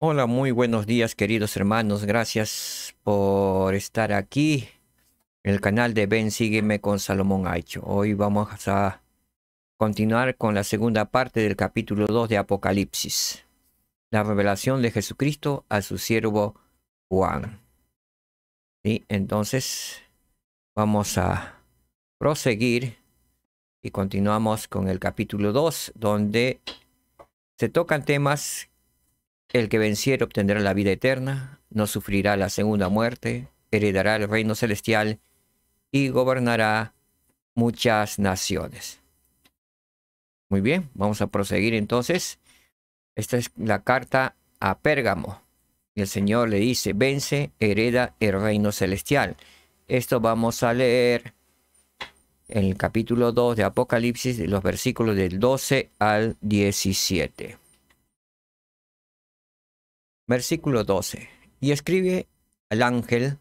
Hola, muy buenos días, queridos hermanos. Gracias por estar aquí en el canal de Ven, sígueme con Salomón Aicho. Hoy vamos a continuar con la segunda parte del capítulo 2 de Apocalipsis, la revelación de Jesucristo a su siervo Juan. Y entonces vamos a proseguir y continuamos con el capítulo 2, donde se tocan temas. El que venciere obtendrá la vida eterna, no sufrirá la segunda muerte, heredará el reino celestial y gobernará muchas naciones. Muy bien, vamos a proseguir entonces. Esta es la carta a Pérgamo. Y el Señor le dice, vence, hereda el reino celestial. Esto vamos a leer en el capítulo 2 de Apocalipsis, de los versículos del 12 al 17. Versículo 12. Y escribe al ángel,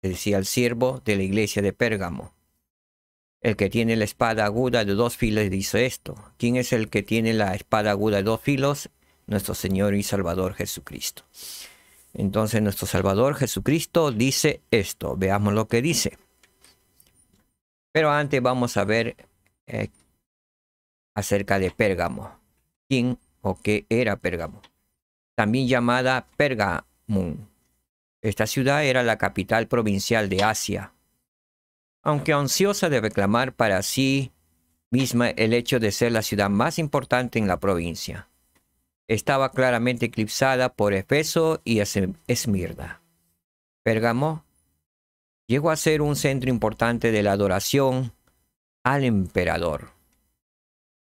decía el siervo de la iglesia de Pérgamo. El que tiene la espada aguda de dos filos dice esto. ¿Quién es el que tiene la espada aguda de dos filos? Nuestro Señor y Salvador Jesucristo. Entonces nuestro Salvador Jesucristo dice esto. Veamos lo que dice. Pero antes vamos a ver acerca de Pérgamo. ¿Quién o qué era Pérgamo? También llamada Pergamum. Esta ciudad era la capital provincial de Asia. Aunque ansiosa de reclamar para sí misma el hecho de ser la ciudad más importante en la provincia, estaba claramente eclipsada por Efeso y Esmirna. Pérgamo llegó a ser un centro importante de la adoración al emperador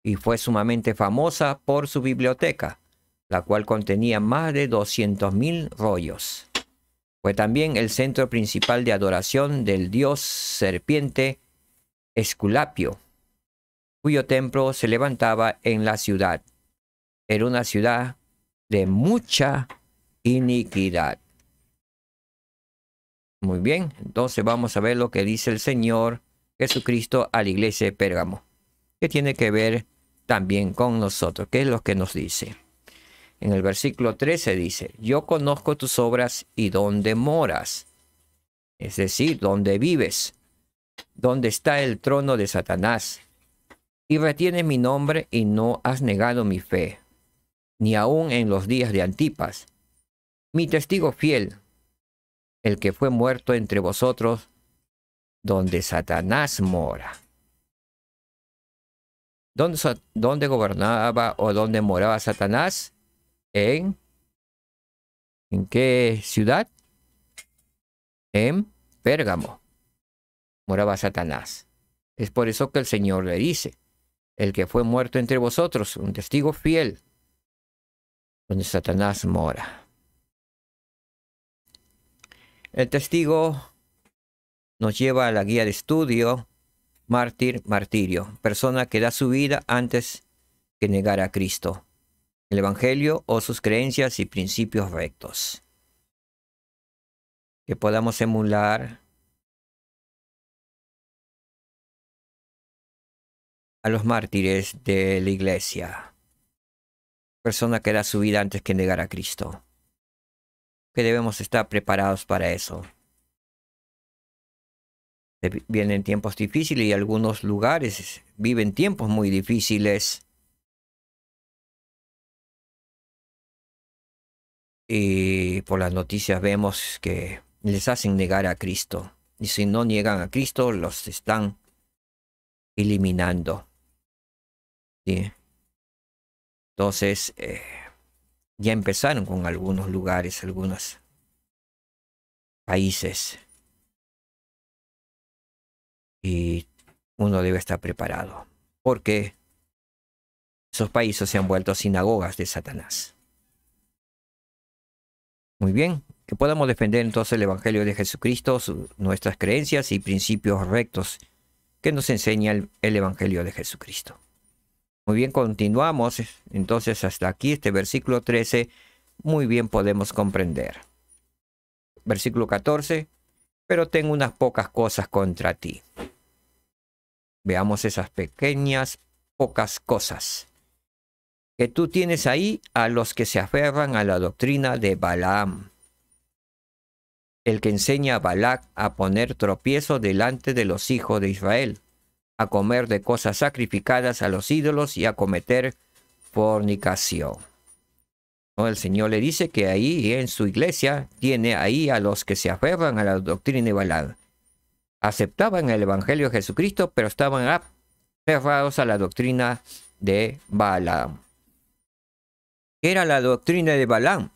y fue sumamente famosa por su biblioteca, la cual contenía más de 200.000 rollos. Fue también el centro principal de adoración del dios serpiente Esculapio, cuyo templo se levantaba en la ciudad. Era una ciudad de mucha iniquidad. Muy bien, entonces vamos a ver lo que dice el Señor Jesucristo a la iglesia de Pérgamo, que tiene que ver también con nosotros. ¿Qué es lo que nos dice? En el versículo 13 dice, yo conozco tus obras y dónde moras, es decir, dónde vives, dónde está el trono de Satanás, y retienes mi nombre y no has negado mi fe, ni aun en los días de Antipas, mi testigo fiel, el que fue muerto entre vosotros, donde Satanás mora. ¿Dónde gobernaba o dónde moraba Satanás? ¿En qué ciudad? En Pérgamo moraba Satanás. Es por eso que el Señor le dice, el que fue muerto entre vosotros, un testigo fiel, donde Satanás mora. El testigo nos lleva a la guía de estudio, mártir, martirio, persona que da su vida antes que negar a Cristo, el Evangelio o sus creencias y principios rectos. Que podamos emular a los mártires de la iglesia, persona que da su vida antes que negar a Cristo, que debemos estar preparados para eso. Vienen tiempos difíciles y algunos lugares viven tiempos muy difíciles. Y por las noticias vemos que les hacen negar a Cristo. Y si no niegan a Cristo, los están eliminando. ¿Sí? Entonces, ya empezaron con algunos lugares, algunos países. Y uno debe estar preparado. Porque esos países se han vuelto sinagogas de Satanás. Muy bien, que podamos defender entonces el Evangelio de Jesucristo, nuestras creencias y principios rectos que nos enseña el Evangelio de Jesucristo. Muy bien, continuamos entonces hasta aquí, este versículo 13, muy bien podemos comprender. Versículo 14, pero tengo unas pocas cosas contra ti. Veamos esas pequeñas, pocas cosas. que tú tienes ahí a los que se aferran a la doctrina de Balaam, el que enseña a Balac a poner tropiezo delante de los hijos de Israel, a comer de cosas sacrificadas a los ídolos y a cometer fornicación. ¿No? El Señor le dice que ahí en su iglesia tiene ahí a los que se aferran a la doctrina de Balaam. Aceptaban el Evangelio de Jesucristo, pero estaban aferrados a la doctrina de Balaam. ¿Qué era la doctrina de Balaam?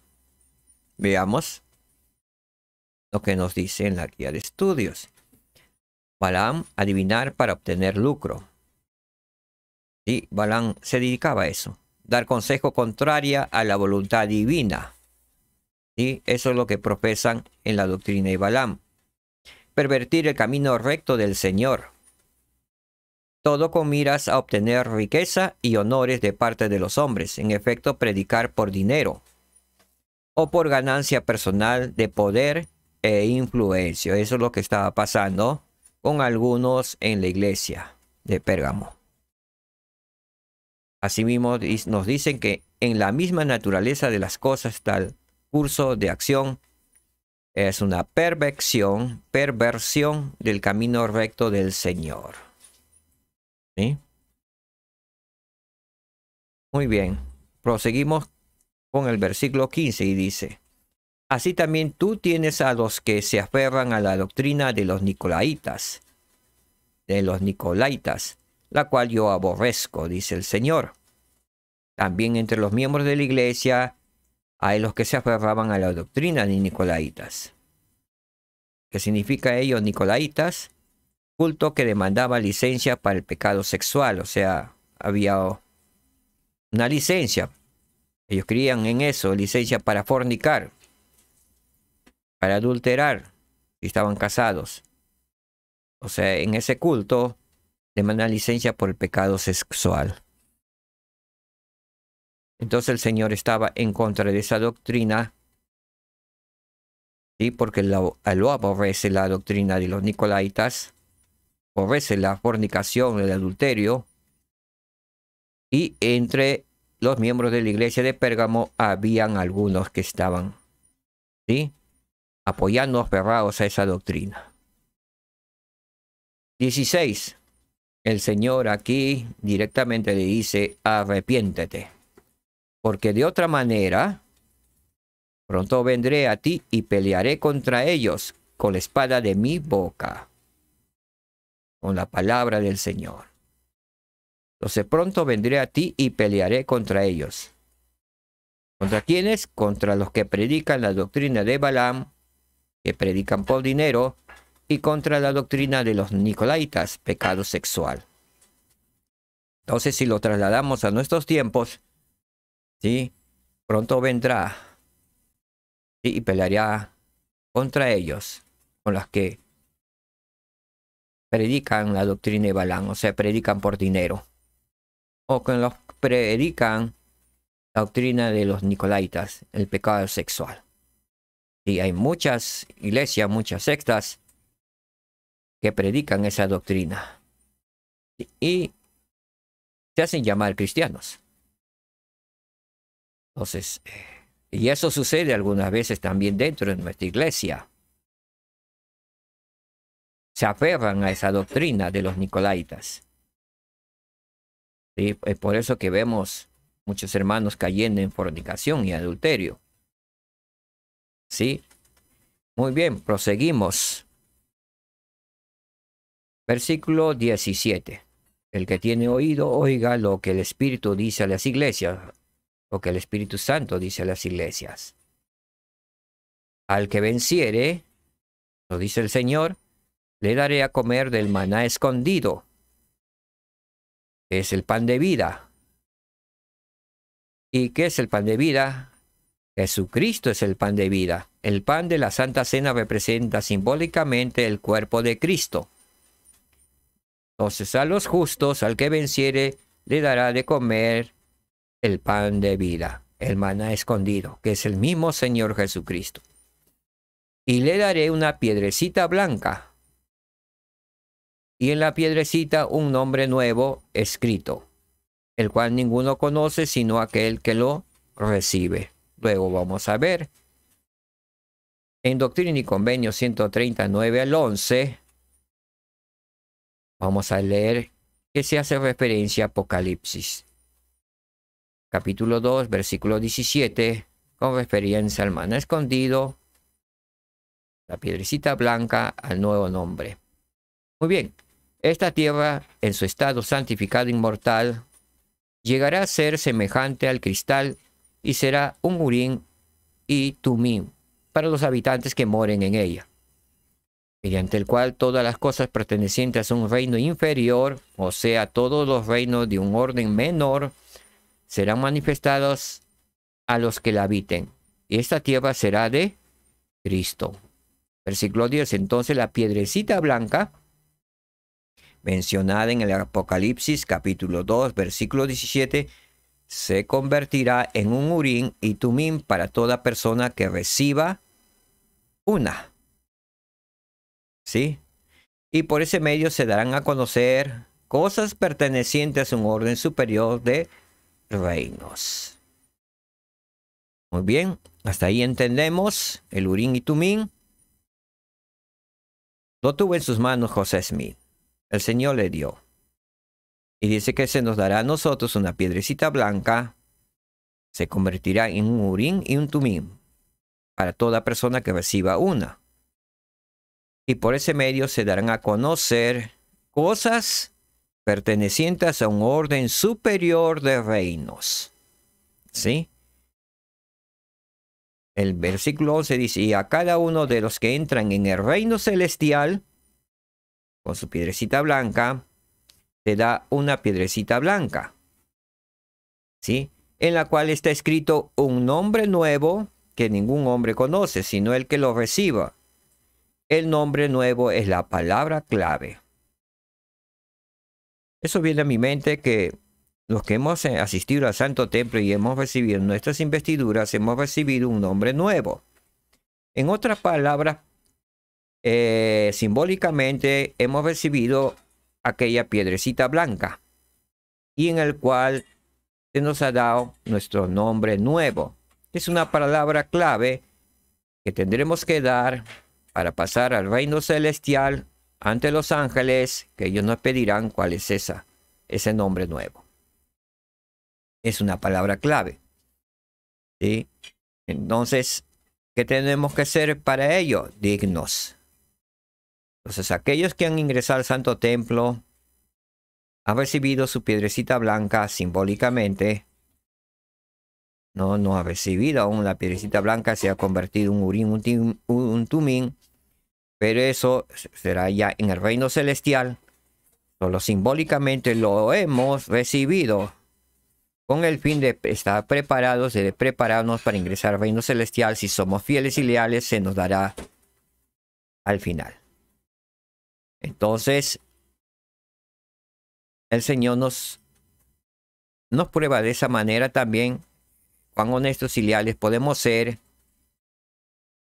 Veamos lo que nos dice en la guía de estudios. Balaam, adivinar para obtener lucro. Y Balaam se dedicaba a eso, dar consejo contraria a la voluntad divina. ¿Sí? Eso es lo que profesan en la doctrina de Balaam. Pervertir el camino recto del Señor. Todo con miras a obtener riqueza y honores de parte de los hombres. En efecto, predicar por dinero o por ganancia personal de poder e influencia. Eso es lo que estaba pasando con algunos en la iglesia de Pérgamo. Asimismo, nos dicen que en la misma naturaleza de las cosas está el curso de acción. Es una perversión del camino recto del Señor. ¿Sí? Muy bien. Proseguimos con el versículo 15 y dice: así también tú tienes a los que se aferran a la doctrina de los Nicolaitas, la cual yo aborrezco, dice el Señor. También entre los miembros de la iglesia hay los que se aferraban a la doctrina de Nicolaitas. ¿Qué significa ello, Nicolaitas? Culto que demandaba licencia para el pecado sexual, o sea, había una licencia. Ellos creían en eso, licencia para fornicar, para adulterar, si estaban casados. O sea, en ese culto demandan licencia por el pecado sexual. Entonces el Señor estaba en contra de esa doctrina, ¿sí? Porque lo aborrece la doctrina de los Nicolaitas, aborrece la fornicación, el adulterio, y entre los miembros de la iglesia de Pérgamo habían algunos que estaban, ¿sí?, apoyando, aferrados a esa doctrina. 16. El Señor aquí directamente le dice: arrepiéntete, porque de otra manera pronto vendré a ti y pelearé contra ellos con la espada de mi boca, con la palabra del Señor. Entonces pronto vendré a ti y pelearé contra ellos. ¿Contra quiénes? Contra los que predican la doctrina de Balaam, que predican por dinero, y contra la doctrina de los Nicolaitas, pecado sexual. Entonces, si lo trasladamos a nuestros tiempos, ¿sí?, pronto vendrá, ¿sí?, y peleará contra ellos, con los que predican la doctrina de Balaam, o sea, predican por dinero, o con los que predican la doctrina de los Nicolaitas, el pecado sexual. Y hay muchas iglesias, muchas sectas que predican esa doctrina y se hacen llamar cristianos. Entonces, y eso sucede algunas veces también dentro de nuestra iglesia. Se aferran a esa doctrina de los Nicolaitas. ¿Sí? Es por eso que vemos muchos hermanos cayendo en fornicación y adulterio. ¿Sí? Muy bien, proseguimos. Versículo 17. El que tiene oído, oiga lo que el Espíritu dice a las iglesias, lo que el Espíritu Santo dice a las iglesias. Al que venciere, lo dice el Señor, le daré a comer del maná escondido, que es el pan de vida. ¿Y qué es el pan de vida? Jesucristo es el pan de vida. El pan de la Santa Cena representa simbólicamente el cuerpo de Cristo. Entonces a los justos, al que venciere, le dará de comer el pan de vida, el maná escondido, que es el mismo Señor Jesucristo. Y le daré una piedrecita blanca, y en la piedrecita un nombre nuevo escrito, el cual ninguno conoce sino aquel que lo recibe. Luego vamos a ver en Doctrina y Convenio 139 al 11, vamos a leer que se hace referencia a Apocalipsis, capítulo 2, versículo 17, con referencia al maná escondido, la piedrecita blanca, al nuevo nombre. Muy bien, esta tierra, en su estado santificado inmortal, llegará a ser semejante al cristal y será un Urim y Tumim para los habitantes que moren en ella, mediante el cual todas las cosas pertenecientes a un reino inferior, o sea, todos los reinos de un orden menor, serán manifestados a los que la habiten, y esta tierra será de Cristo. Versículo 10. Entonces la piedrecita blanca, mencionada en el Apocalipsis capítulo 2, versículo 17, se convertirá en un Urim y Tumim para toda persona que reciba una. ¿Sí? Y por ese medio se darán a conocer cosas pertenecientes a un orden superior de reinos. Muy bien, hasta ahí entendemos el Urim y Tumim. Lo tuvo en sus manos José Smith. El Señor le dio. Y dice que se nos dará a nosotros una piedrecita blanca. Se convertirá en un Urim y un Tumim para toda persona que reciba una. Y por ese medio se darán a conocer cosas pertenecientes a un orden superior de reinos. ¿Sí? El versículo 11 dice, y a cada uno de los que entran en el reino celestial, con su piedrecita blanca, te da una piedrecita blanca, ¿sí? En la cual está escrito un nombre nuevo que ningún hombre conoce, sino el que lo reciba. El nombre nuevo es la palabra clave. Eso viene a mi mente que los que hemos asistido al Santo Templo y hemos recibido nuestras investiduras, hemos recibido un nombre nuevo. En otras palabras, simbólicamente hemos recibido aquella piedrecita blanca y en el cual se nos ha dado nuestro nombre nuevo. Es una palabra clave que tendremos que dar para pasar al reino celestial ante los ángeles, que ellos nos pedirán cuál es ese nombre nuevo. Es una palabra clave, ¿sí? Entonces, ¿qué tenemos que hacer para ello? Dignos. Entonces, aquellos que han ingresado al Santo Templo han recibido su piedrecita blanca simbólicamente. No ha recibido aún la piedrecita blanca, se ha convertido en un Urim, un Tumim, pero eso será ya en el reino celestial. Solo simbólicamente lo hemos recibido con el fin de estar preparados, de prepararnos para ingresar al reino celestial. Si somos fieles y leales, se nos dará al final. Entonces, el Señor nos prueba de esa manera también cuán honestos y leales podemos ser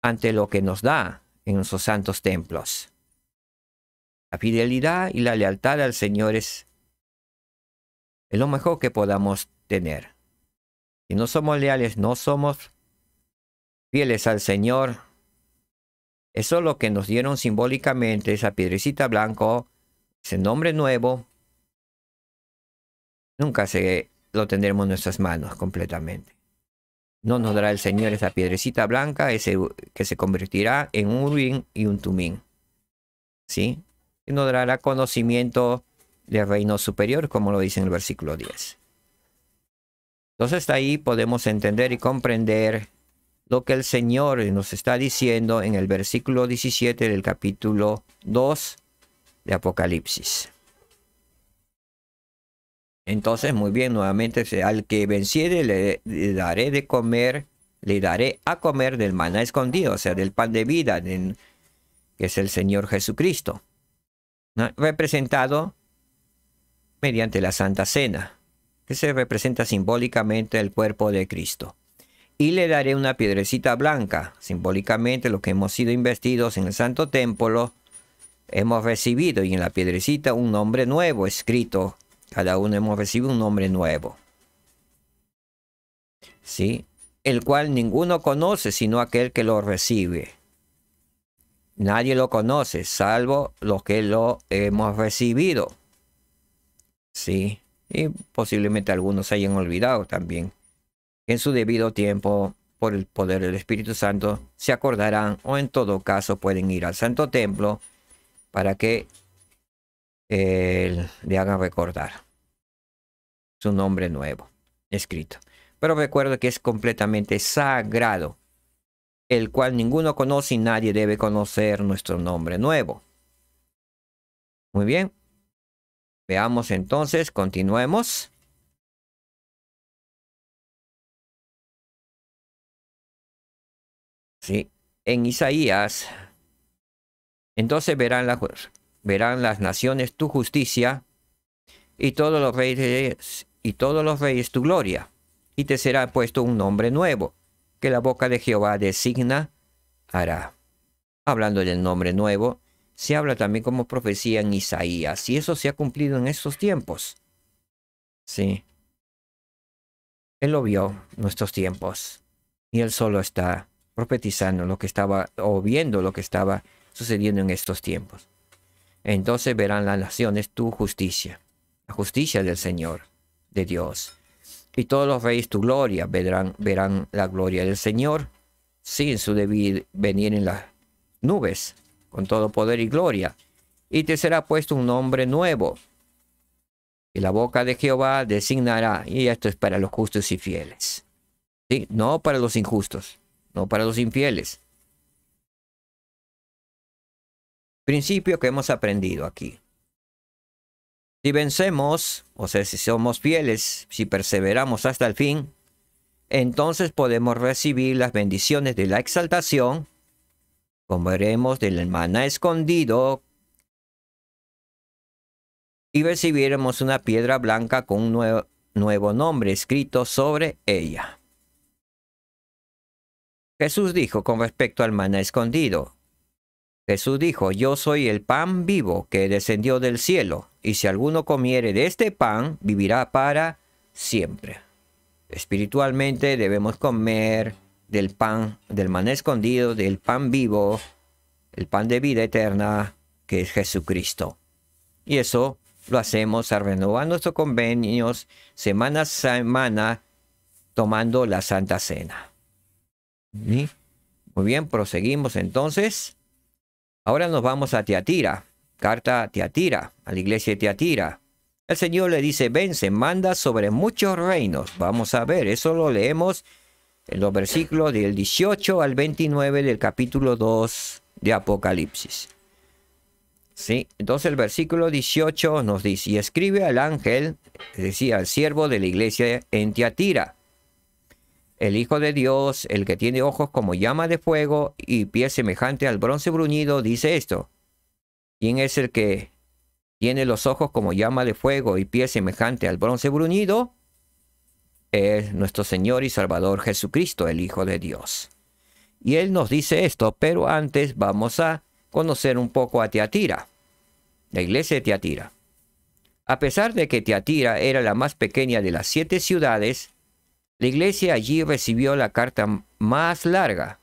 ante lo que nos da en nuestros santos templos. La fidelidad y la lealtad al Señor es lo mejor que podamos tener. Si no somos leales, no somos fieles al Señor, eso es lo que nos dieron simbólicamente, esa piedrecita blanca, ese nombre nuevo, nunca lo tendremos en nuestras manos completamente. No nos dará el Señor esa piedrecita blanca, que se convertirá en un Urim y un Tumim, ¿sí? Y nos dará conocimiento del reino superior, como lo dice en el versículo 10. Entonces, hasta ahí podemos entender y comprender lo que el Señor nos está diciendo en el versículo 17 del capítulo 2 de Apocalipsis. Entonces, muy bien, nuevamente, al que venciere le daré de comer, le daré a comer del maná escondido, o sea, del pan de vida, que es el Señor Jesucristo, ¿no? Representado mediante la Santa Cena, que se representa simbólicamente el cuerpo de Cristo. Y le daré una piedrecita blanca, simbólicamente lo que hemos sido investidos en el Santo Templo, hemos recibido, y en la piedrecita un nombre nuevo escrito, Cada uno hemos recibido un nombre nuevo. ¿Sí? El cual ninguno conoce sino aquel que lo recibe. Nadie lo conoce, salvo los que lo hemos recibido. Sí, y posiblemente algunos se hayan olvidado también. En su debido tiempo, por el poder del Espíritu Santo, se acordarán o en todo caso pueden ir al Santo Templo para que le hagan recordar su nombre nuevo escrito. Pero recuerdo que es completamente sagrado, el cual ninguno conoce y nadie debe conocer nuestro nombre nuevo. Muy bien. Veamos entonces, continuemos. Sí, en Isaías, entonces verán las naciones tu justicia y todos los reyes tu gloria, y te será puesto un nombre nuevo, que la boca de Jehová designa hará. Hablando del nombre nuevo, se habla también como profecía en Isaías, y eso se ha cumplido en estos tiempos. Sí. Él lo vio en nuestros tiempos, y él solo está profetizando lo que estaba, o viendo lo que estaba sucediendo en estos tiempos. Entonces verán las naciones tu justicia, la justicia del Señor, de Dios. Y todos los reyes tu gloria, verán la gloria del Señor, sí, en su debido venir en las nubes, con todo poder y gloria. Y te será puesto un nombre nuevo, y la boca de Jehová designará, y esto es para los justos y fieles. ¿Sí? No para los injustos, no para los infieles. Principio que hemos aprendido aquí. Si vencemos, o sea, si somos fieles, si perseveramos hasta el fin, entonces podemos recibir las bendiciones de la exaltación, comeremos del maná escondido, y recibiremos una piedra blanca con un nuevo nombre escrito sobre ella. Jesús dijo con respecto al maná escondido. Jesús dijo, yo soy el pan vivo que descendió del cielo, y si alguno comiere de este pan, vivirá para siempre. Espiritualmente debemos comer del pan, del maná escondido, del pan vivo, el pan de vida eterna, que es Jesucristo. Y eso lo hacemos a renovar nuestros convenios semana a semana, tomando la Santa Cena. ¿Sí? Muy bien, proseguimos entonces. Ahora nos vamos a Tiatira, carta a Tiatira, a la iglesia de Tiatira. El Señor le dice, ven, se manda sobre muchos reinos. Vamos a ver, eso lo leemos en los versículos del 18 al 29 del capítulo 2 de Apocalipsis. Sí, entonces el versículo 18 nos dice, y escribe al ángel, es decir, al siervo de la iglesia en Tiatira, el Hijo de Dios, el que tiene ojos como llama de fuego y pies semejante al bronce bruñido, dice esto. ¿Quién es el que tiene los ojos como llama de fuego y pies semejante al bronce bruñido? Es nuestro Señor y Salvador Jesucristo, el Hijo de Dios. Y Él nos dice esto, pero antes vamos a conocer un poco a Tiatira, la iglesia de Tiatira. A pesar de que Tiatira era la más pequeña de las 7 ciudades, la iglesia allí recibió la carta más larga.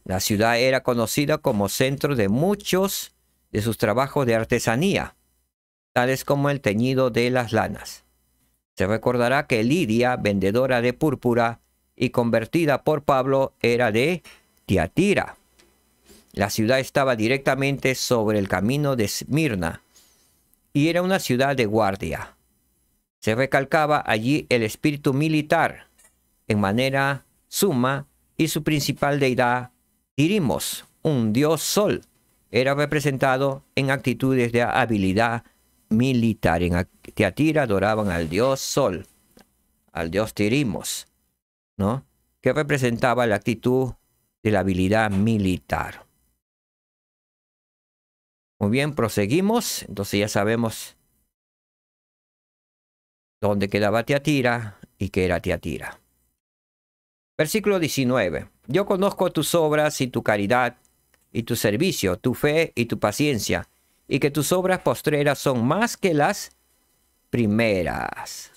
La ciudad era conocida como centro de muchos de sus trabajos de artesanía, tales como el teñido de las lanas. Se recordará que Lidia, vendedora de púrpura y convertida por Pablo, era de Tiatira. La ciudad estaba directamente sobre el camino de Esmirna y era una ciudad de guardia. Se recalcaba allí el espíritu militar en manera suma y su principal deidad, Tirimos, un dios sol, era representado en actitudes de habilidad militar. En Tiatira adoraban al dios sol, al dios Tirimos, ¿no? Que representaba la actitud de la habilidad militar. Muy bien, proseguimos. Entonces ya sabemos dónde quedaba Tiatira y qué era Tiatira. Versículo 19. Yo conozco tus obras y tu caridad y tu servicio, tu fe y tu paciencia, y que tus obras postreras son más que las primeras.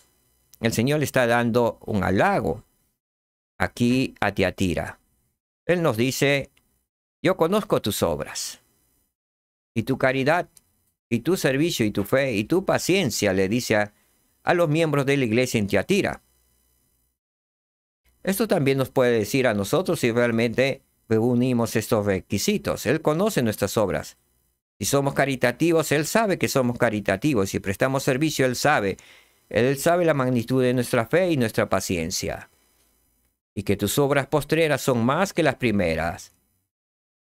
El Señor le está dando un halago aquí a Tiatira. Él nos dice, yo conozco tus obras y tu caridad y tu servicio y tu fe y tu paciencia, le dice a los miembros de la iglesia en Tiatira. Esto también nos puede decir a nosotros si realmente reunimos estos requisitos. Él conoce nuestras obras. Si somos caritativos, Él sabe que somos caritativos. Si prestamos servicio, Él sabe. Él sabe la magnitud de nuestra fe y nuestra paciencia. Y que tus obras postreras son más que las primeras.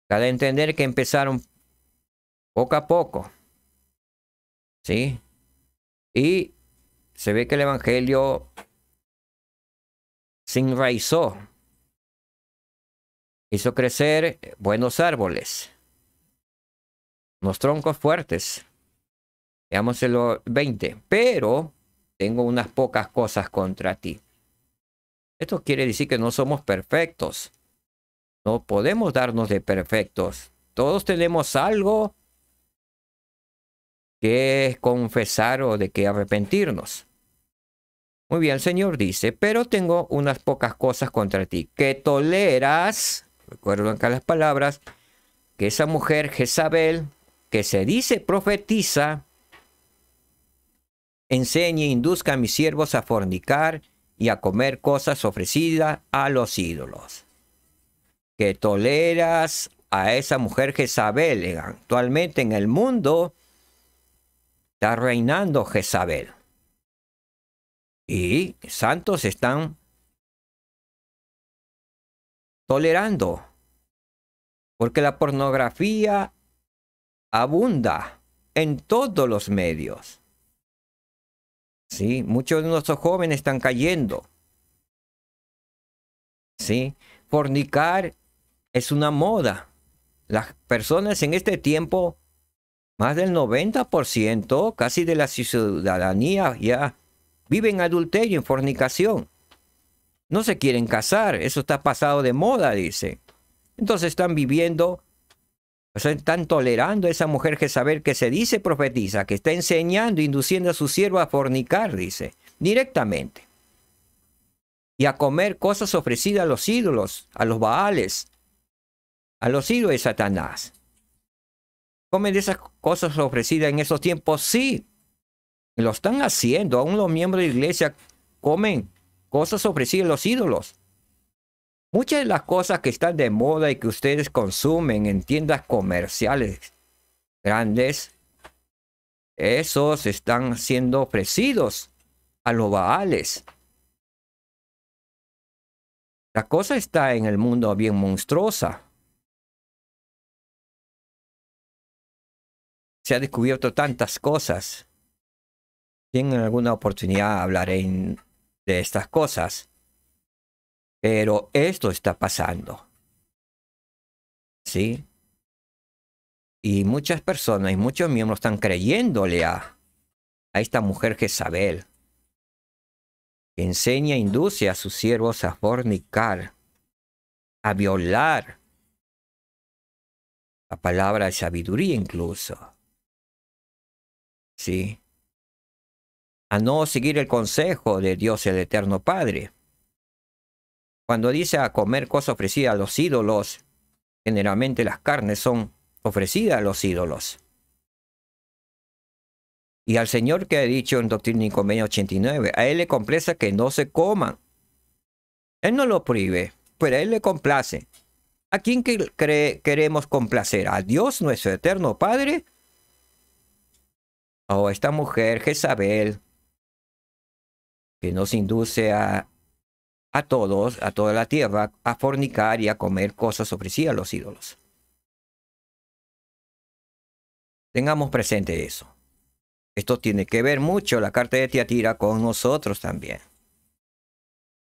Cada entender que empezaron poco a poco. ¿Sí? Y se ve que el Evangelio se enraizó. Hizo crecer buenos árboles. Unos troncos fuertes. Veamos el 20. Pero tengo unas pocas cosas contra ti. Esto quiere decir que no somos perfectos. No podemos darnos de perfectos. Todos tenemos algo que confesar o de que arrepentirnos. Muy bien, el Señor dice, pero tengo unas pocas cosas contra ti, que toleras, recuerdo acá las palabras, que esa mujer Jezabel, que se dice profetiza, enseñe e induzca a mis siervos a fornicar y a comer cosas ofrecidas a los ídolos. Que toleras a esa mujer Jezabel. Actualmente en el mundo está reinando Jezabel. Y santos están tolerando. Porque la pornografía abunda en todos los medios. ¿Sí? Muchos de nuestros jóvenes están cayendo. ¿Sí? Fornicar es una moda. Las personas en este tiempo, más del 90%, casi de la ciudadanía ya viven adulterio, en fornicación. No se quieren casar, eso está pasado de moda, dice. Entonces están viviendo, o sea, están tolerando a esa mujer Jezabel que se dice profetiza, que está enseñando, induciendo a su siervo a fornicar, dice, directamente. Y a comer cosas ofrecidas a los ídolos, a los baales, a los ídolos de Satanás. ¿Comen de esas cosas ofrecidas en esos tiempos? Sí. Lo están haciendo. Aún los miembros de la iglesia comen cosas ofrecidas a los ídolos. Muchas de las cosas que están de moda y que ustedes consumen en tiendas comerciales grandes, esos están siendo ofrecidos a los baales. La cosa está en el mundo bien monstruosa. Se ha descubierto tantas cosas. Si en alguna oportunidad hablaré de estas cosas. Pero esto está pasando. ¿Sí? Y muchas personas y muchos miembros están creyéndole a esta mujer Jezabel, que enseña e induce a sus siervos a fornicar, a violar. La palabra de sabiduría incluso. ¿Sí? A no seguir el consejo de Dios el Eterno Padre. Cuando dice a comer cosas ofrecidas a los ídolos, generalmente las carnes son ofrecidas a los ídolos. Y al Señor que ha dicho en Doctrina y Convenio 89, a Él le complace que no se coman. Él no lo prohíbe, pero a Él le complace. ¿A quién queremos complacer? ¿A Dios, nuestro Eterno Padre? ¿O a esta mujer Jezabel, que nos induce a todos, a toda la tierra, a fornicar y a comer cosas ofrecidas a los ídolos? Tengamos presente eso. Esto tiene que ver mucho, la carta de Tiatira, con nosotros también.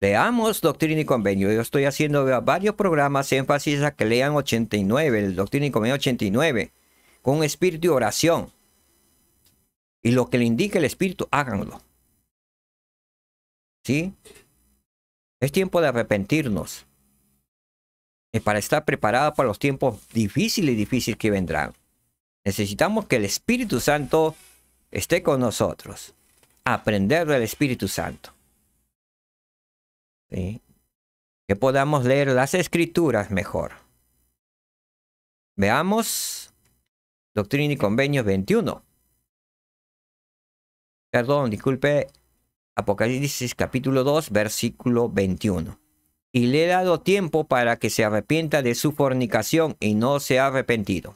Leamos Doctrina y Convenio. Yo estoy haciendo varios programas énfasis a que lean 89, el Doctrina y Convenio 89, con espíritu y oración. Y lo que le indique el espíritu, háganlo. ¿Sí? Es tiempo de arrepentirnos. Y para estar preparados para los tiempos difíciles que vendrán. Necesitamos que el Espíritu Santo esté con nosotros. aprender del Espíritu Santo. ¿Sí? Que podamos leer las Escrituras mejor. Veamos Doctrina y Convenios 21. Perdón, disculpe, Apocalipsis capítulo 2, versículo 21. Y le he dado tiempo para que se arrepienta de su fornicación y no se ha arrepentido.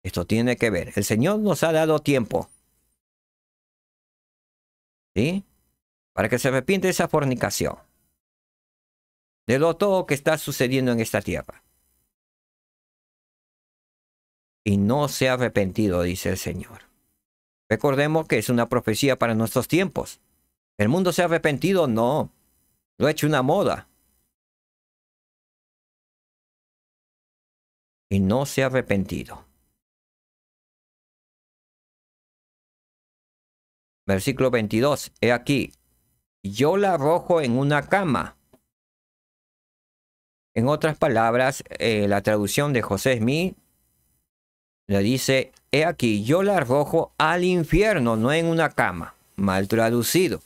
Esto tiene que ver. El Señor nos ha dado tiempo. ¿Sí? Para que se arrepiente de esa fornicación. De lo todo que está sucediendo en esta tierra. Y no se ha arrepentido, dice el Señor. Recordemos que es una profecía para nuestros tiempos. ¿El mundo se ha arrepentido? No. Lo ha hecho una moda. Y no se ha arrepentido. Versículo 22. He aquí, yo la arrojo en una cama. En otras palabras, la traducción de José Smith le dice, he aquí, yo la arrojo al infierno, no en una cama. Mal traducido.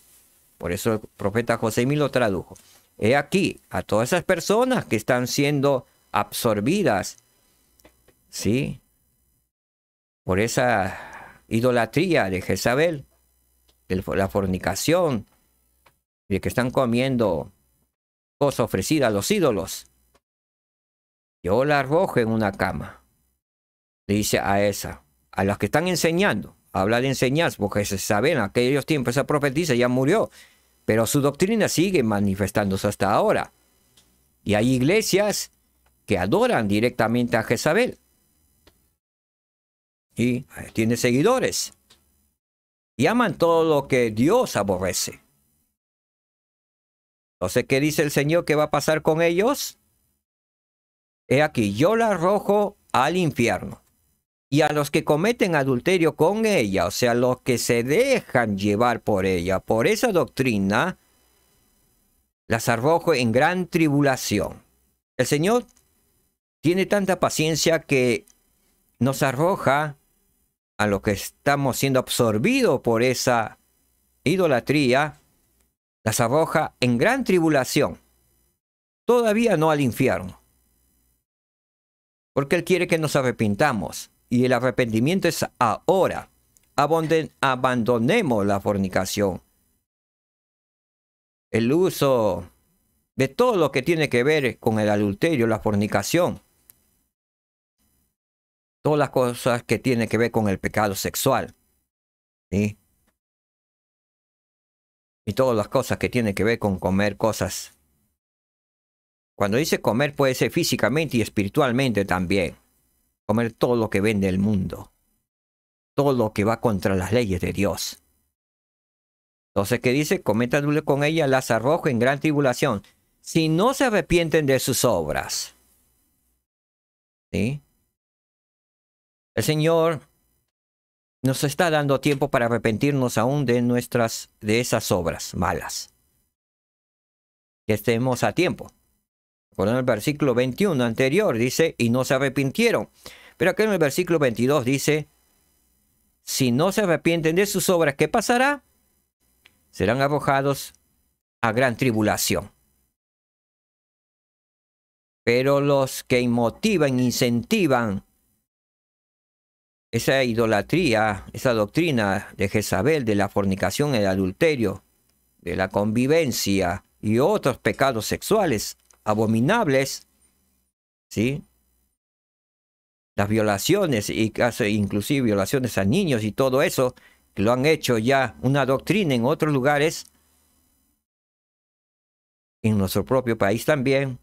Por eso el profeta José Smith lo tradujo. He aquí, a todas esas personas que están siendo absorbidas, ¿sí? Por esa idolatría de Jezabel, la fornicación, de que están comiendo cosas ofrecidas a los ídolos. Yo la arrojo en una cama. Le dice a esa, a los que están enseñando, habla de enseñar, porque se sabe en aquellos tiempos esa profetisa ya murió, pero su doctrina sigue manifestándose hasta ahora. Y hay iglesias que adoran directamente a Jezabel. Y tiene seguidores. Y aman todo lo que Dios aborrece. Entonces, ¿qué dice el Señor que va a pasar con ellos? He aquí, yo la arrojo al infierno. Y a los que cometen adulterio con ella, o sea, los que se dejan llevar por ella, por esa doctrina, las arrojo en gran tribulación. El Señor tiene tanta paciencia que nos arroja a los que estamos siendo absorbidos por esa idolatría, las arroja en gran tribulación. Todavía no al infierno. Porque Él quiere que nos arrepintamos. Y el arrepentimiento es ahora. Abandonemos la fornicación. El uso de todo lo que tiene que ver con el adulterio, la fornicación. Todas las cosas que tienen que ver con el pecado sexual. ¿Sí? Y todas las cosas que tienen que ver con comer cosas. Cuando dice comer puede ser físicamente y espiritualmente también. Comer todo lo que vende el mundo. Todo lo que va contra las leyes de Dios. Entonces, ¿qué dice? Cometa con ella, las arrojo en gran tribulación. Si no se arrepienten de sus obras. ¿Sí? El Señor nos está dando tiempo para arrepentirnos aún de esas obras malas. Que estemos a tiempo. Por el versículo 21 anterior dice, y no se arrepintieron. Pero acá en el versículo 22 dice, si no se arrepienten de sus obras, ¿qué pasará? Serán arrojados a gran tribulación. Pero los que motivan, incentivan esa idolatría, esa doctrina de Jezabel, de la fornicación, el adulterio, de la convivencia y otros pecados sexuales abominables, ¿sí? Las violaciones, y inclusive violaciones a niños y todo eso, que lo han hecho ya una doctrina en otros lugares, en nuestro propio país también.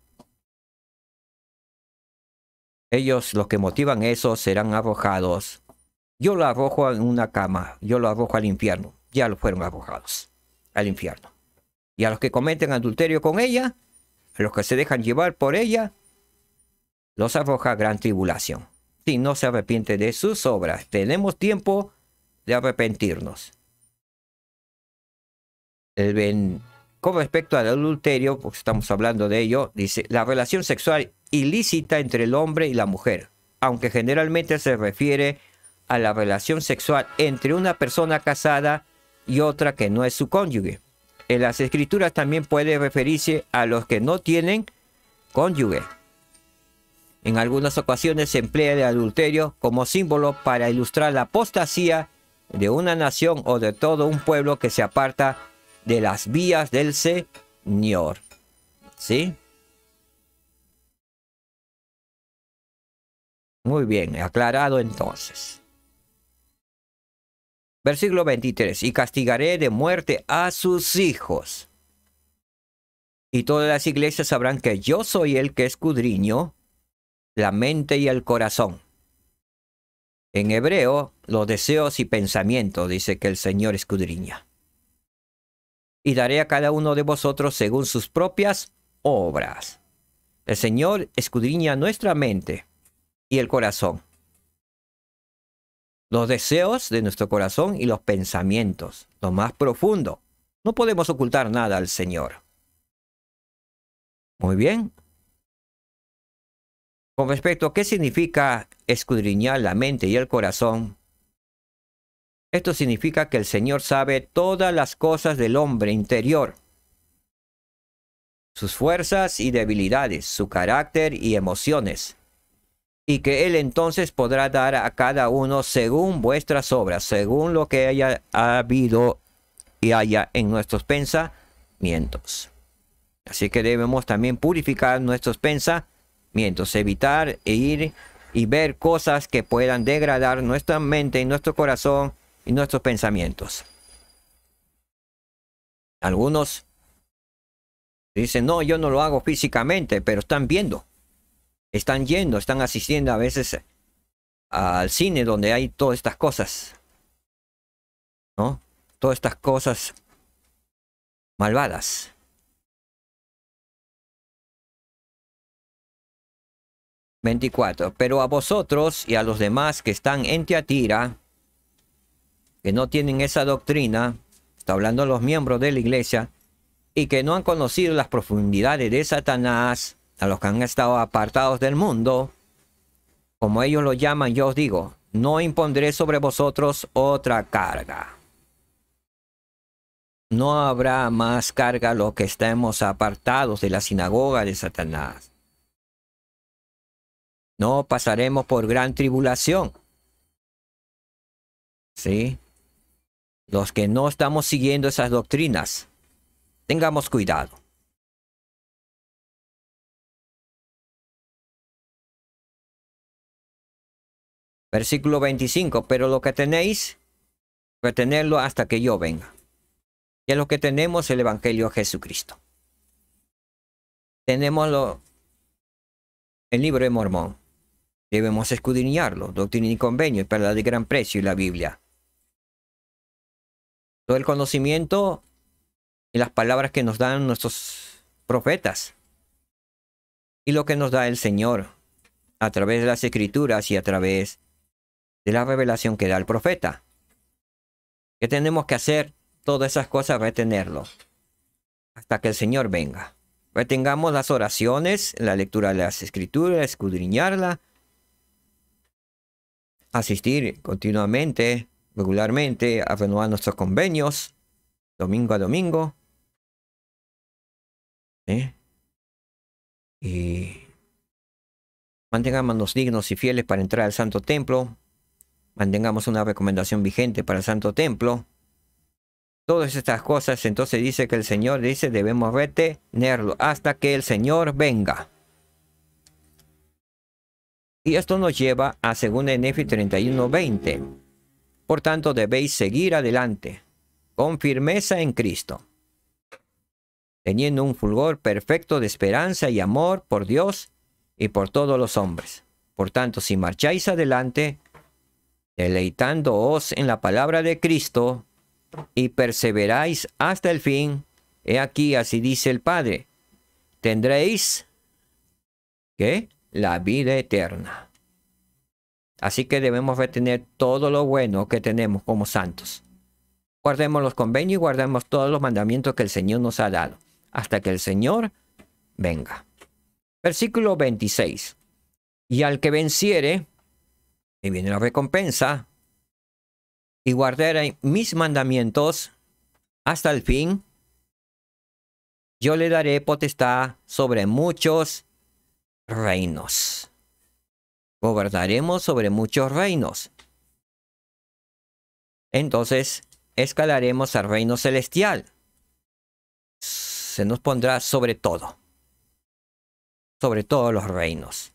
Ellos, los que motivan eso, serán arrojados. Yo lo arrojo en una cama, yo lo arrojo al infierno. Ya lo fueron arrojados al infierno. Y a los que cometen adulterio con ella, a los que se dejan llevar por ella, los arroja a gran tribulación. Si no se arrepiente de sus obras, tenemos tiempo de arrepentirnos. Con respecto al adulterio, porque estamos hablando de ello, dice, la relación sexual ilícita entre el hombre y la mujer, aunque generalmente se refiere a la relación sexual entre una persona casada y otra que no es su cónyuge. En las escrituras también puede referirse a los que no tienen cónyuge. En algunas ocasiones se emplea el adulterio como símbolo para ilustrar la apostasía de una nación o de todo un pueblo que se aparta de las vías del Señor. ¿Sí? Muy bien, aclarado entonces. Versículo 23. Y castigaré de muerte a sus hijos. Y todas las iglesias sabrán que yo soy el que escudriño la mente y el corazón. En hebreo, los deseos y pensamientos, dice que el Señor escudriña. Y daré a cada uno de vosotros según sus propias obras. El Señor escudriña nuestra mente y el corazón. Los deseos de nuestro corazón y los pensamientos, lo más profundo. No podemos ocultar nada al Señor. Muy bien. Con respecto a qué significa escudriñar la mente y el corazón, esto significa que el Señor sabe todas las cosas del hombre interior, sus fuerzas y debilidades, su carácter y emociones, y que Él entonces podrá dar a cada uno según vuestras obras, según lo que haya habido y haya en nuestros pensamientos. Así que debemos también purificar nuestros pensamientos, evitar ir y ver cosas que puedan degradar nuestra mente y nuestro corazón y nuestros pensamientos. Algunos dicen, no, yo no lo hago físicamente, pero están viendo. Están yendo, están asistiendo a veces al cine donde hay todas estas cosas, ¿no? Todas estas cosas malvadas. Pero a vosotros y a los demás que están en Tiatira, que no tienen esa doctrina, está hablando a los miembros de la iglesia, y que no han conocido las profundidades de Satanás, a los que han estado apartados del mundo, como ellos lo llaman, yo os digo, no impondré sobre vosotros otra carga. No habrá más carga los que estemos apartados de la sinagoga de Satanás. No pasaremos por gran tribulación. ¿Sí? Los que no estamos siguiendo esas doctrinas, tengamos cuidado. Versículo 25. Pero lo que tenéis, retenerlo hasta que yo venga. Y es lo que tenemos el Evangelio de Jesucristo. Tenemos el libro de Mormón. Debemos escudriñarlo, Doctrina y Convenio, y Perla de Gran Precio y la Biblia. Todo el conocimiento y las palabras que nos dan nuestros profetas. Y lo que nos da el Señor a través de las Escrituras y a través de la revelación que da el profeta. ¿Qué tenemos que hacer? Todas esas cosas, retenerlo hasta que el Señor venga. Retengamos las oraciones, la lectura de las Escrituras, escudriñarla, asistir continuamente, regularmente, a renovar nuestros convenios, domingo a domingo. Y mantengámonos dignos y fieles para entrar al Santo Templo. Mantengamos una recomendación vigente para el Santo Templo. Todas estas cosas, entonces dice que el Señor dice, debemos retenerlo hasta que el Señor venga. Y esto nos lleva a 2 Nefi 31:20. Por tanto, debéis seguir adelante, con firmeza en Cristo, teniendo un fulgor perfecto de esperanza y amor por Dios y por todos los hombres. Por tanto, si marcháis adelante, deleitándoos en la palabra de Cristo, y perseveráis hasta el fin, he aquí, así dice el Padre, tendréis, ¿qué? La vida eterna. Así que debemos retener todo lo bueno que tenemos como santos. Guardemos los convenios y guardemos todos los mandamientos que el Señor nos ha dado, hasta que el Señor venga. Versículo 26. Y al que venciere, y viene la recompensa, y guardare mis mandamientos, hasta el fin. Yo le daré potestad sobre muchos reinos. Gobernaremos sobre muchos reinos. Entonces, escalaremos al reino celestial. Se nos pondrá sobre todo. Sobre todos los reinos.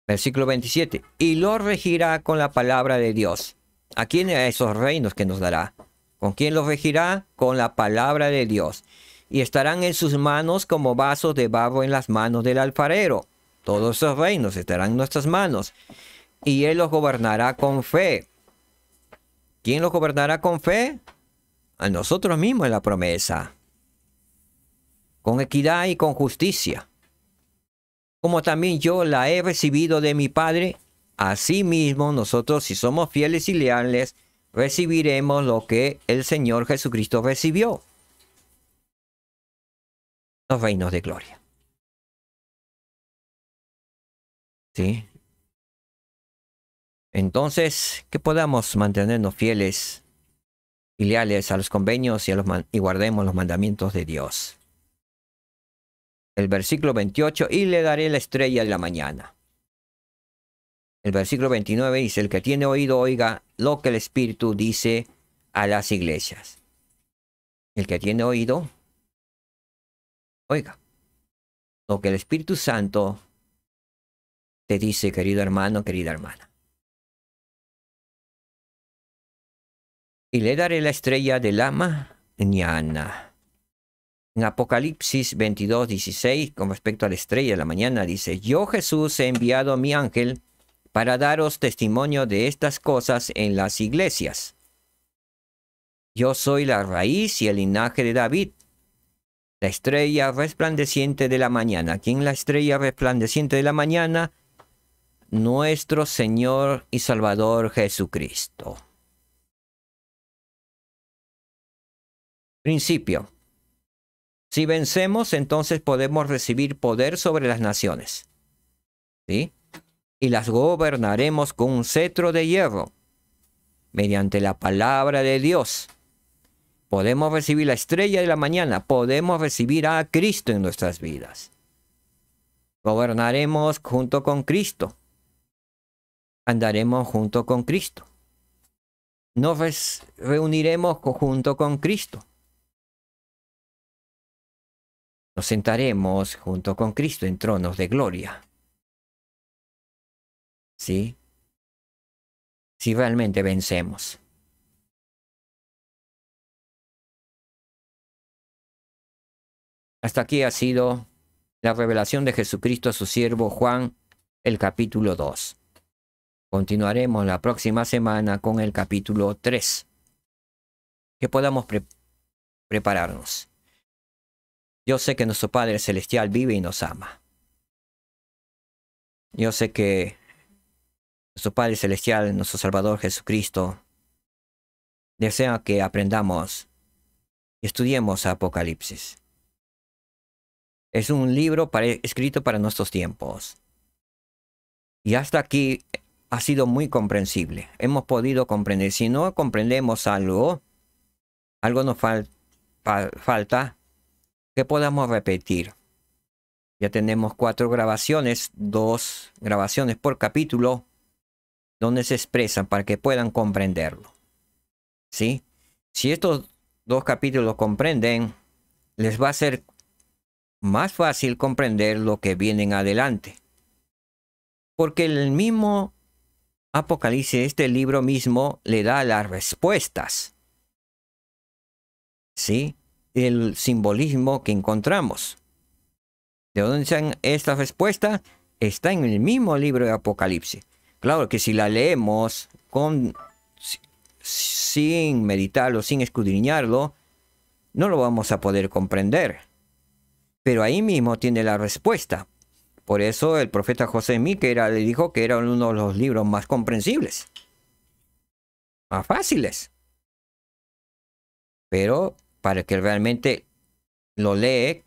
Versículo 27. Y lo regirá con la palabra de Dios. ¿A quién? A esos reinos que nos dará. ¿Con quién los regirá? Con la palabra de Dios. Y estarán en sus manos como vasos de barro en las manos del alfarero. Todos esos reinos estarán en nuestras manos. Y Él los gobernará con fe. ¿Quién los gobernará con fe? A nosotros mismos en la promesa. Con equidad y con justicia. Como también yo la he recibido de mi Padre, asimismo nosotros, si somos fieles y leales, recibiremos lo que el Señor Jesucristo recibió. Los reinos de gloria. ¿Sí? Entonces, que podamos mantenernos fieles y leales a los convenios y guardemos los mandamientos de Dios. El versículo 28, y le daré la estrella de la mañana. El versículo 29 dice, el que tiene oído oiga lo que el Espíritu dice a las iglesias. El que tiene oído, oiga lo que el Espíritu Santo te dice, querido hermano, querida hermana. Y le daré la estrella de la mañana. En Apocalipsis 22, 16, con respecto a la estrella de la mañana, dice, yo Jesús he enviado a mi ángel para daros testimonio de estas cosas en las iglesias. Yo soy la raíz y el linaje de David, la estrella resplandeciente de la mañana. ¿Quién es la estrella resplandeciente de la mañana? Nuestro Señor y Salvador Jesucristo. Principio. Si vencemos, entonces podemos recibir poder sobre las naciones. ¿Sí? Y las gobernaremos con un cetro de hierro, mediante la palabra de Dios. Podemos recibir la estrella de la mañana, podemos recibir a Cristo en nuestras vidas. Gobernaremos junto con Cristo. Andaremos junto con Cristo. Nos reuniremos junto con Cristo. Nos sentaremos junto con Cristo en tronos de gloria. ¿Sí? Si realmente vencemos. Hasta aquí ha sido la revelación de Jesucristo a su siervo Juan, el capítulo 2. Continuaremos la próxima semana con el capítulo 3. Que podamos prepararnos. Yo sé que nuestro Padre Celestial vive y nos ama. Yo sé que nuestro Padre Celestial, nuestro Salvador Jesucristo, desea que aprendamos y estudiemos Apocalipsis. Es un libro escrito para nuestros tiempos. Y hasta aquí ha sido muy comprensible. Hemos podido comprender. Si no comprendemos algo nos falta que podamos repetir. Ya tenemos 4 grabaciones, 2 grabaciones por capítulo, donde se expresan para que puedan comprenderlo. ¿Sí? Si estos 2 capítulos comprenden, les va a ser más fácil comprender lo que viene en adelante. Porque el mismo Apocalipsis, este libro mismo, le da las respuestas. ¿Sí? El simbolismo que encontramos. ¿De dónde están estas respuestas? Está en el mismo libro de Apocalipsis. Claro que si la leemos sin meditarlo, sin escudriñarlo, no lo vamos a poder comprender. Pero ahí mismo tiene la respuesta. Por eso el profeta José Smith le dijo que era uno de los libros más comprensibles. Más fáciles. Pero para que realmente lo lee,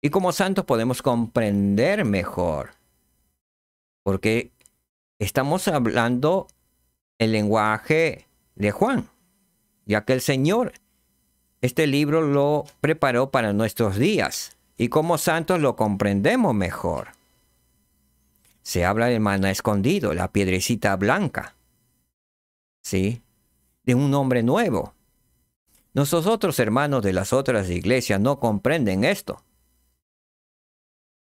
y como santos podemos comprender mejor. Porque estamos hablando el lenguaje de Juan, ya que el Señor este libro lo preparó para nuestros días y como santos lo comprendemos mejor. Se habla del maná escondido, la piedrecita blanca, ¿sí? De un hombre nuevo. Nuestros otros hermanos de las otras iglesias no comprenden esto.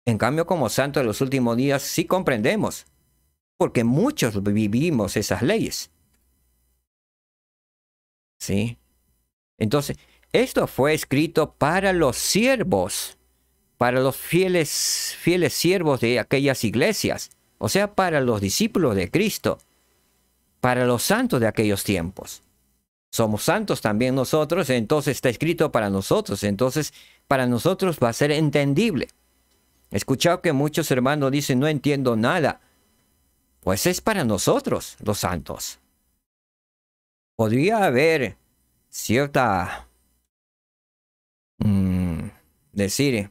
En cambio, como santos de los últimos días sí comprendemos, porque muchos vivimos esas leyes. ¿Sí? Entonces, esto fue escrito para los siervos, para los fieles siervos de aquellas iglesias, o sea, para los discípulos de Cristo, para los santos de aquellos tiempos. Somos santos también nosotros, entonces está escrito para nosotros, entonces para nosotros va a ser entendible. He escuchado que muchos hermanos dicen, no entiendo nada. Pues es para nosotros, los santos. Podría haber cierta, decir,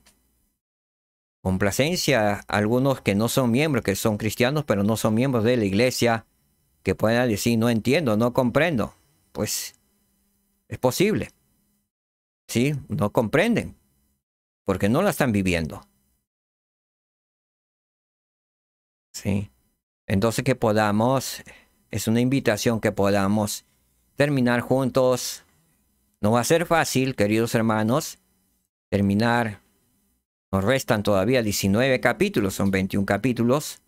complacencia a algunos que no son miembros, que son cristianos, pero no son miembros de la iglesia, que puedan decir, no entiendo, no comprendo. Pues es posible. Sí, no comprenden, porque no la están viviendo. Sí. Entonces que podamos, es una invitación que podamos terminar juntos. No va a ser fácil, queridos hermanos, terminar. Nos restan todavía 19 capítulos, son 21 capítulos,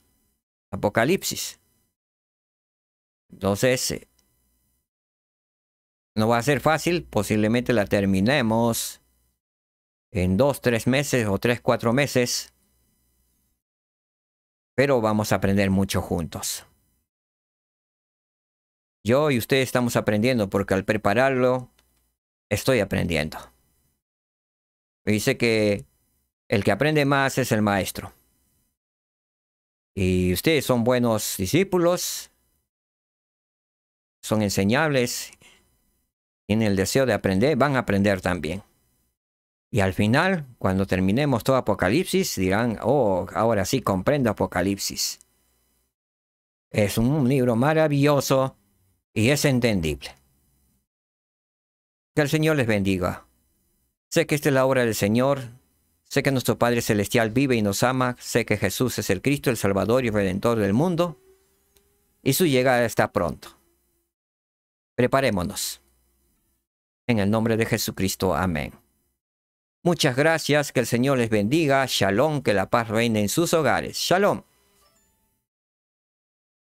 Apocalipsis. Entonces, no va a ser fácil, posiblemente la terminemos en 2, 3 meses o 3, 4 meses. Pero vamos a aprender mucho juntos. Yo y ustedes estamos aprendiendo porque al prepararlo, estoy aprendiendo. Dice que el que aprende más es el maestro. Y ustedes son buenos discípulos, son enseñables, tienen el deseo de aprender, van a aprender también. Y al final, cuando terminemos todo Apocalipsis, dirán, oh, ahora sí comprendo Apocalipsis. Es un libro maravilloso y es entendible. Que el Señor les bendiga. Sé que esta es la obra del Señor. Sé que nuestro Padre Celestial vive y nos ama. Sé que Jesús es el Cristo, el Salvador y Redentor del mundo. Y su llegada está pronto. Preparémonos. En el nombre de Jesucristo. Amén. Muchas gracias. Que el Señor les bendiga. Shalom. Que la paz reine en sus hogares. Shalom.